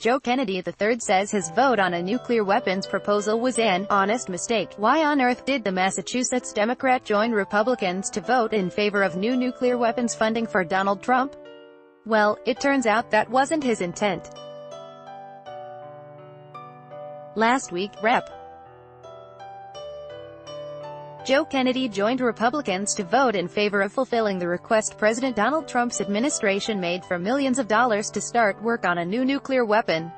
Joe Kennedy III says his vote on a nuclear weapons proposal was an honest mistake. Why on earth did the Massachusetts Democrat join Republicans to vote in favor of new nuclear weapons funding for Donald Trump? Well, it turns out that wasn't his intent. Last week, Rep. Joe Kennedy joined Republicans to vote in favor of fulfilling the request President Donald Trump's administration made for millions of dollars to start work on a new nuclear weapon.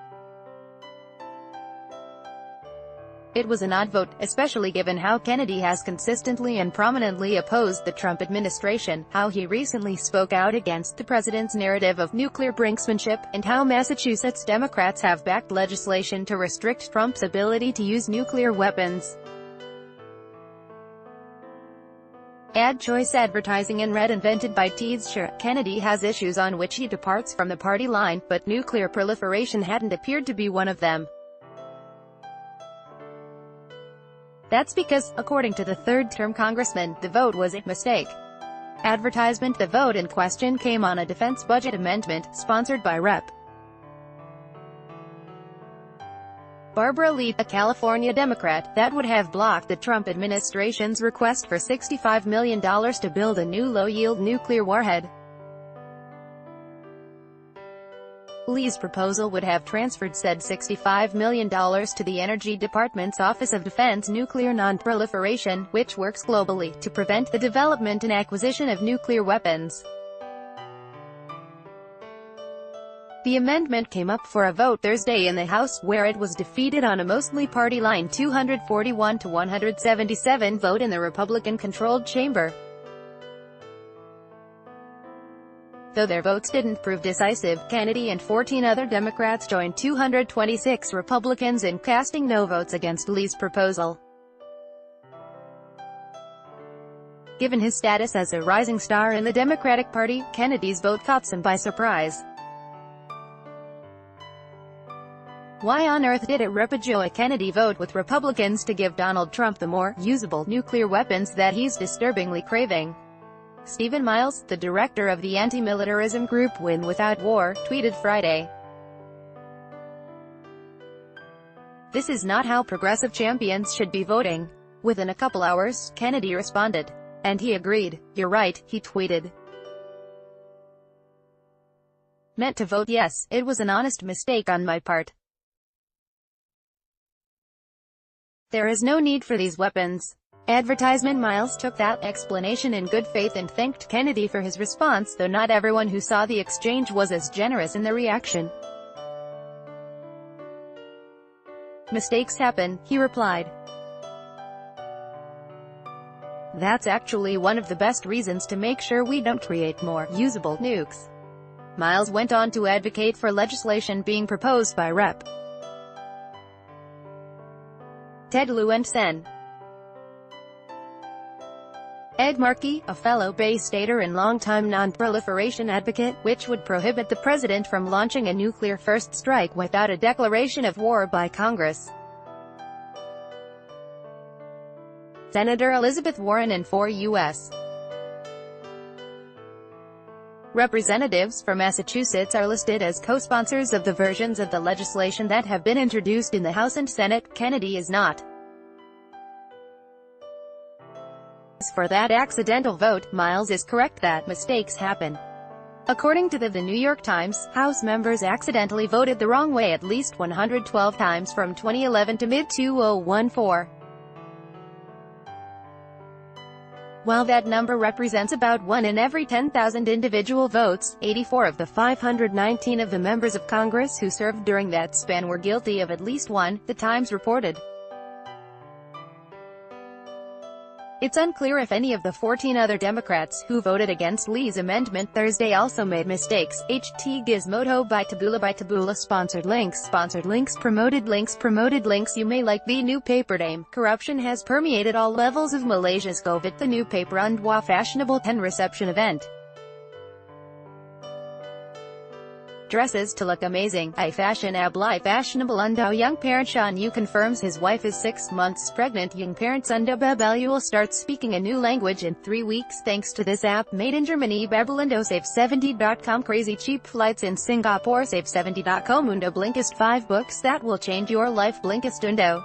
It was an odd vote, especially given how Kennedy has consistently and prominently opposed the Trump administration, how he recently spoke out against the president's narrative of nuclear brinksmanship, and how Massachusetts Democrats have backed legislation to restrict Trump's ability to use nuclear weapons. Ad choice advertising and red invented by Teadsher. Kennedy has issues on which he departs from the party line, but nuclear proliferation hadn't appeared to be one of them. That's because, according to the third-term congressman, the vote was a mistake. Advertisement. The vote in question came on a defense budget amendment, sponsored by Rep. Barbara Lee, a California Democrat, that would have blocked the Trump administration's request for $65 million to build a new low-yield nuclear warhead. Lee's proposal would have transferred said $65 million to the Energy Department's Office of Defense Nuclear Non-Proliferation, which works globally to prevent the development and acquisition of nuclear weapons. The amendment came up for a vote Thursday in the House, where it was defeated on a mostly party line 241 to 177 vote in the Republican-controlled chamber. Though their votes didn't prove decisive, Kennedy and 14 other Democrats joined 226 Republicans in casting no votes against Lee's proposal. Given his status as a rising star in the Democratic Party, Kennedy's vote caught some by surprise. Why on earth did Rep. Joe Kennedy vote with Republicans to give Donald Trump the more usable nuclear weapons that he's disturbingly craving? Stephen Miles, the director of the anti-militarism group Win Without War, tweeted Friday, "This is not how progressive champions should be voting." Within a couple hours, Kennedy responded. And he agreed. "You're right," he tweeted. "Meant to vote yes. It was an honest mistake on my part. There is no need for these weapons." Advertisement. Miles took that explanation in good faith and thanked Kennedy for his response, though not everyone who saw the exchange was as generous in their reaction. "Mistakes happen," he replied. "That's actually one of the best reasons to make sure we don't create more usable nukes." Miles went on to advocate for legislation being proposed by Rep. Ted Lewandowski. Ed Markey, a fellow Bay Stater and longtime non-proliferation advocate, which would prohibit the president from launching a nuclear first strike without a declaration of war by Congress. Senator Elizabeth Warren and 4 U.S. representatives from Massachusetts are listed as co-sponsors of the versions of the legislation that have been introduced in the House and Senate. Kennedy is not. As for that accidental vote, Miles is correct that mistakes happen. According to The New York Times, House members accidentally voted the wrong way at least 112 times from 2011 to mid-2014. While that number represents about 1 in every 10,000 individual votes, 84 of the 519 of the members of Congress who served during that span were guilty of at least one, The Times reported. It's unclear if any of the 14 other Democrats who voted against Lee's amendment Thursday also made mistakes. HT Gizmodo by Taboola sponsored links promoted links. You may like the new paper name. Corruption has permeated all levels of Malaysia's Govit, the new paper Undwa fashionable 10 reception event. Dresses to look amazing. iFashion app Life Fashionable Undo young parent Sean Yu confirms his wife is 6 months pregnant. Young parents Undo Babelu will start speaking a new language in 3 weeks thanks to this app. Made in Germany. Babelindo Save70.com. Crazy cheap flights in Singapore. Save70.com. Undo Blinkist 5 books that will change your life. Blinkist Undo.